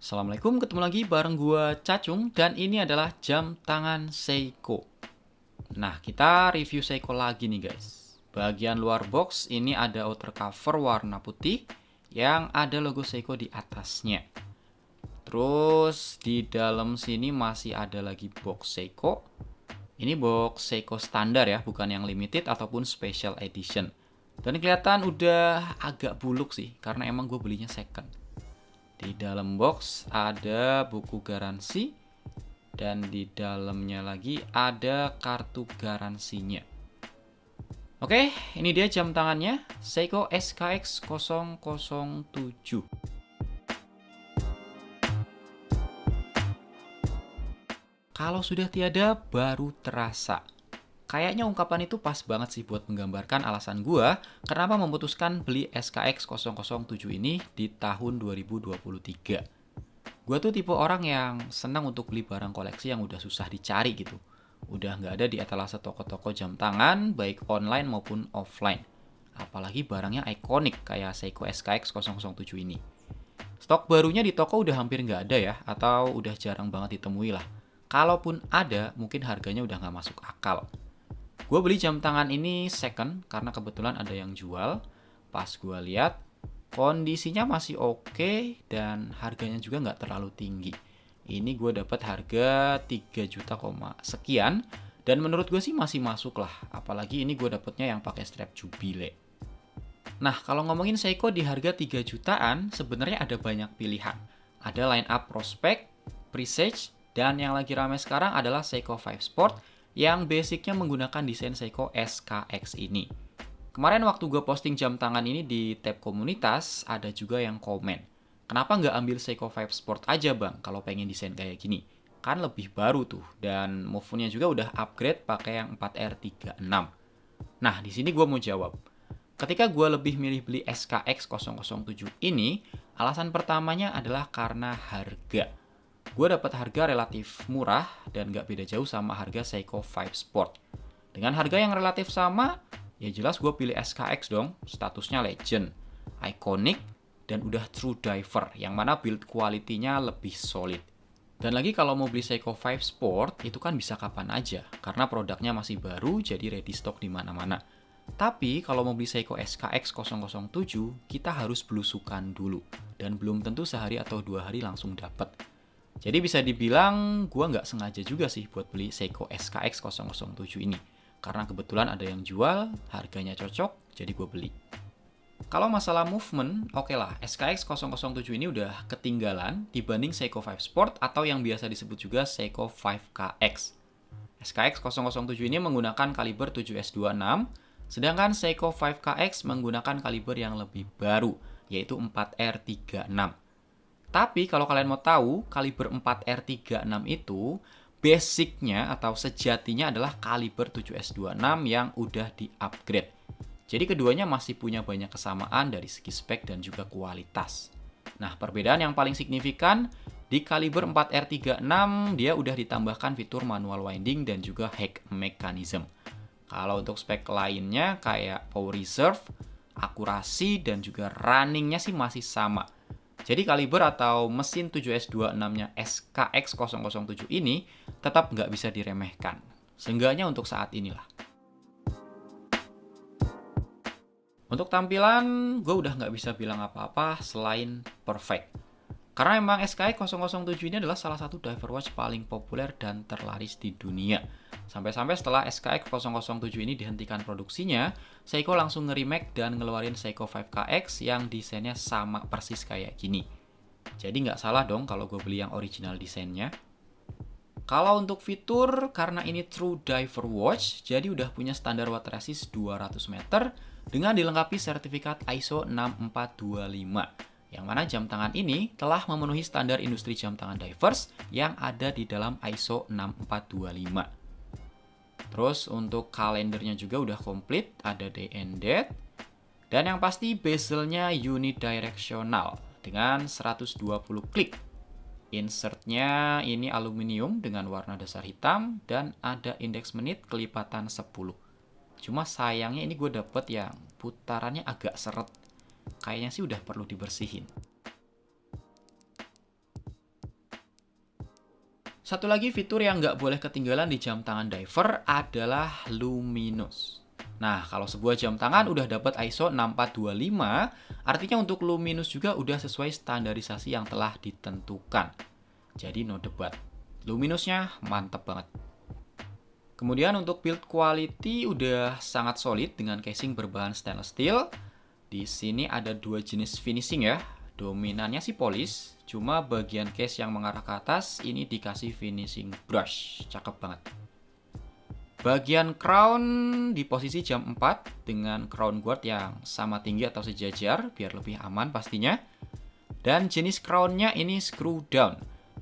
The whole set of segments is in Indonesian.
Assalamualaikum, ketemu lagi bareng gua Cacung dan ini adalah jam tangan Seiko. Nah, kita review Seiko lagi nih guys. Bagian luar box ini ada outer cover warna putih yang ada logo Seiko di atasnya. Terus di dalam sini masih ada lagi box Seiko. Ini box Seiko standar ya, bukan yang limited ataupun special edition. Dan kelihatan udah agak buluk sih, karena emang gue belinya second. Di dalam box ada buku garansi dan di dalamnya lagi ada kartu garansinya. Oke, ini dia jam tangannya Seiko SKX 007. Kalau sudah tiada baru terasa. Kayaknya ungkapan itu pas banget sih buat menggambarkan alasan gua kenapa memutuskan beli SKX 007 ini di tahun 2023. Gua tuh tipe orang yang senang untuk beli barang koleksi yang udah susah dicari gitu. Udah nggak ada di etalase toko-toko jam tangan, baik online maupun offline. Apalagi barangnya ikonik kayak Seiko SKX 007 ini. Stok barunya di toko udah hampir nggak ada ya, atau udah jarang banget ditemui lah. Kalaupun ada, mungkin harganya udah nggak masuk akal. Gue beli jam tangan ini second karena kebetulan ada yang jual. Pas gue lihat, kondisinya masih oke dan harganya juga nggak terlalu tinggi. Ini gue dapat harga 3 juta sekian dan menurut gue sih masih masuk lah. Apalagi ini gue dapetnya yang pakai strap jubile. Nah, kalau ngomongin Seiko di harga 3 jutaan, sebenarnya ada banyak pilihan. Ada line up Prospect, Presage, dan yang lagi rame sekarang adalah Seiko 5 Sport yang basicnya menggunakan desain Seiko SKX ini. Kemarin waktu gue posting jam tangan ini di tab komunitas, ada juga yang komen. Kenapa nggak ambil Seiko 5 Sport aja bang kalau pengen desain kayak gini? Kan lebih baru tuh, dan move-nya juga udah upgrade pakai yang 4R36. Nah, di sini gue mau jawab. Ketika gue lebih milih beli SKX 007 ini, alasan pertamanya adalah karena harga. Gue dapat harga relatif murah dan gak beda jauh sama harga Seiko 5 Sport. Dengan harga yang relatif sama, ya jelas gue pilih SKX dong, statusnya legend, iconic, dan udah true diver, yang mana build quality-nya lebih solid. Dan lagi kalau mau beli Seiko 5 Sport, itu kan bisa kapan aja, karena produknya masih baru, jadi ready stock di mana-mana. Tapi kalau mau beli Seiko SKX 007, kita harus belusukan dulu, dan belum tentu sehari atau 2 hari langsung dapat. Jadi bisa dibilang gue nggak sengaja juga sih buat beli Seiko SKX 007 ini. Karena kebetulan ada yang jual, harganya cocok, jadi gue beli. Kalau masalah movement, oke lah, SKX 007 ini udah ketinggalan dibanding Seiko 5 Sport atau yang biasa disebut juga Seiko 5KX. SKX 007 ini menggunakan kaliber 7S26, sedangkan Seiko 5KX menggunakan kaliber yang lebih baru, yaitu 4R36. Tapi kalau kalian mau tahu, kaliber 4R36 itu basicnya atau sejatinya adalah kaliber 7S26 yang udah di-upgrade. Jadi keduanya masih punya banyak kesamaan dari segi spek dan juga kualitas. Nah, perbedaan yang paling signifikan, di kaliber 4R36 dia udah ditambahkan fitur manual winding dan juga hack mechanism. Kalau untuk spek lainnya kayak power reserve, akurasi, dan juga runningnya sih masih sama. Jadi kaliber atau mesin 7S26-nya SKX 007 ini tetap nggak bisa diremehkan. Seenggaknya untuk saat inilah. Untuk tampilan, gue udah nggak bisa bilang apa-apa selain perfect. Karena emang SKX 007 ini adalah salah satu diver watch paling populer dan terlaris di dunia. Sampai-sampai setelah SKX 007 ini dihentikan produksinya, Seiko langsung nge-remake dan ngeluarin Seiko 5KX yang desainnya sama persis kayak gini. Jadi nggak salah dong kalau gue beli yang original desainnya. Kalau untuk fitur, karena ini true diver watch, jadi udah punya standar water resist 200 meter dengan dilengkapi sertifikat ISO 6425. Yang mana jam tangan ini telah memenuhi standar industri jam tangan divers yang ada di dalam ISO 6425. Terus untuk kalendernya juga udah komplit, ada day and date. Dan yang pasti bezelnya unidirectional dengan 120 klik. Insertnya ini aluminium dengan warna dasar hitam dan ada indeks menit kelipatan 10. Cuma sayangnya ini gue dapet yang putarannya agak seret. Kayaknya sih udah perlu dibersihin. Satu lagi fitur yang nggak boleh ketinggalan di jam tangan diver adalah luminous. Nah, kalau sebuah jam tangan udah dapat ISO 6425, artinya untuk luminous juga udah sesuai standarisasi yang telah ditentukan. Jadi no debat. Luminousnya mantep banget. Kemudian untuk build quality udah sangat solid dengan casing berbahan stainless steel. Di sini ada dua jenis finishing ya. Dominannya sih polish, cuma bagian case yang mengarah ke atas ini dikasih finishing brush. Cakep banget. Bagian crown di posisi jam 4 dengan crown guard yang sama tinggi atau sejajar biar lebih aman pastinya. Dan jenis crownnya ini screw down.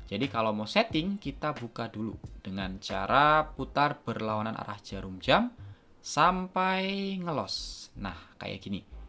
Jadi kalau mau setting kita buka dulu dengan cara putar berlawanan arah jarum jam sampai ngelos. Nah kayak gini.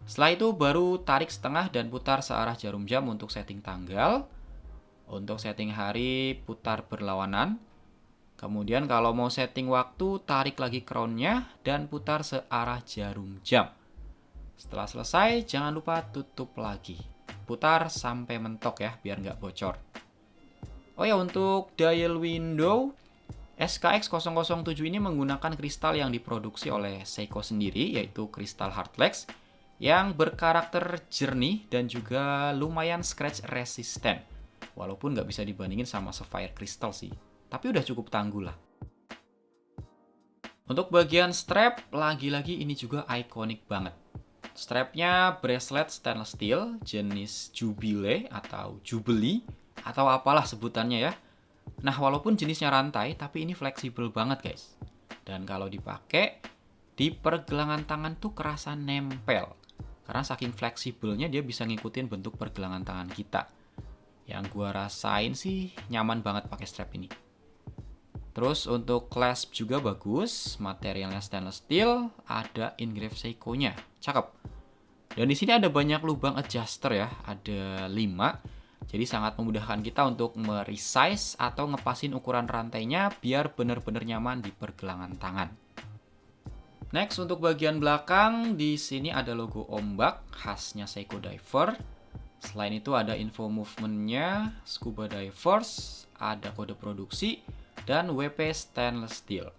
Setelah itu baru tarik setengah dan putar searah jarum jam untuk setting tanggal. Untuk setting hari putar berlawanan. Kemudian kalau mau setting waktu tarik lagi crownnya dan putar searah jarum jam. Setelah selesai jangan lupa tutup lagi. Putar sampai mentok ya biar nggak bocor. Oh ya untuk dial window SKX 007 ini menggunakan kristal yang diproduksi oleh Seiko sendiri yaitu kristal Hardlex yang berkarakter jernih dan juga lumayan scratch resistant. Walaupun nggak bisa dibandingin sama Sapphire Crystal sih. Tapi udah cukup tangguh lah. Untuk bagian strap, lagi-lagi ini juga ikonik banget. Strapnya bracelet stainless steel jenis Jubilee atau Jubilee atau apalah sebutannya ya. Nah walaupun jenisnya rantai, tapi ini fleksibel banget guys. Dan kalau dipakai, di pergelangan tangan tuh kerasa nempel. Karena saking fleksibelnya dia bisa ngikutin bentuk pergelangan tangan kita. Yang gua rasain sih nyaman banget pakai strap ini. Terus untuk clasp juga bagus, materialnya stainless steel, ada engrave Seiko-nya. Cakep. Dan di sini ada banyak lubang adjuster ya, ada 5. Jadi sangat memudahkan kita untuk meresize atau ngepasin ukuran rantainya biar benar-benar nyaman di pergelangan tangan. Next untuk bagian belakang di sini ada logo ombak khasnya Seiko Diver. Selain itu ada info movementnya, scuba divers, ada kode produksi dan WP stainless steel.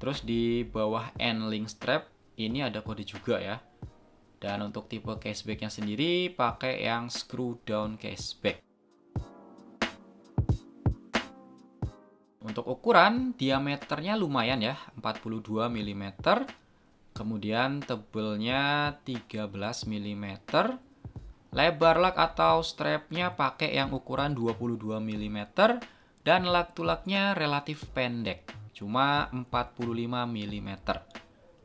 Terus di bawah end-link strap ini ada kode juga ya. Dan untuk tipe casebacknya sendiri pakai yang screw down caseback. Untuk ukuran, diameternya lumayan ya, 42 mm. Kemudian tebelnya 13 mm. Lebar lug atau strapnya pakai yang ukuran 22 mm. Dan lug-to-lugnya relatif pendek, cuma 45 mm.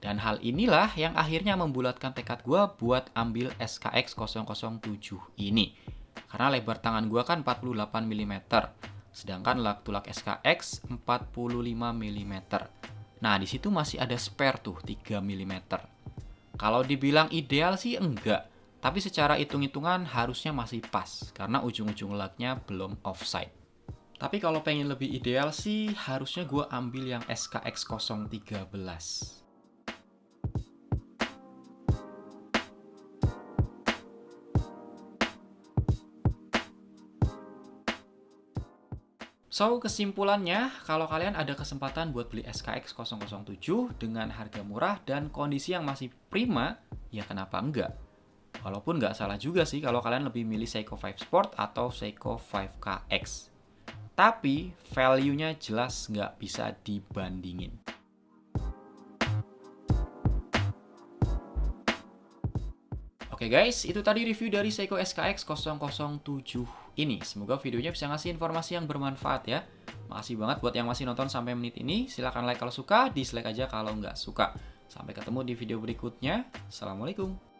Dan hal inilah yang akhirnya membulatkan tekad gue buat ambil SKX 007 ini. Karena lebar tangan gue kan 48 mm. Sedangkan lug-to-lug SKX 45 mm. Nah, di situ masih ada spare tuh 3 mm. Kalau dibilang ideal sih enggak, tapi secara hitung-hitungan harusnya masih pas karena ujung-ujung lugnya belum offside. Tapi kalau pengen lebih ideal sih harusnya gue ambil yang SKX 013. So, kesimpulannya, kalau kalian ada kesempatan buat beli SKX 007 dengan harga murah dan kondisi yang masih prima, ya kenapa enggak? Walaupun nggak salah juga sih kalau kalian lebih milih Seiko 5 Sport atau Seiko 5KX. Tapi, value-nya jelas nggak bisa dibandingin. Oke guys, itu tadi review dari Seiko SKX 007 ini. Semoga videonya bisa ngasih informasi yang bermanfaat ya. Makasih banget buat yang masih nonton sampai menit ini. Silahkan like kalau suka, dislike aja kalau nggak suka. Sampai ketemu di video berikutnya. Assalamualaikum.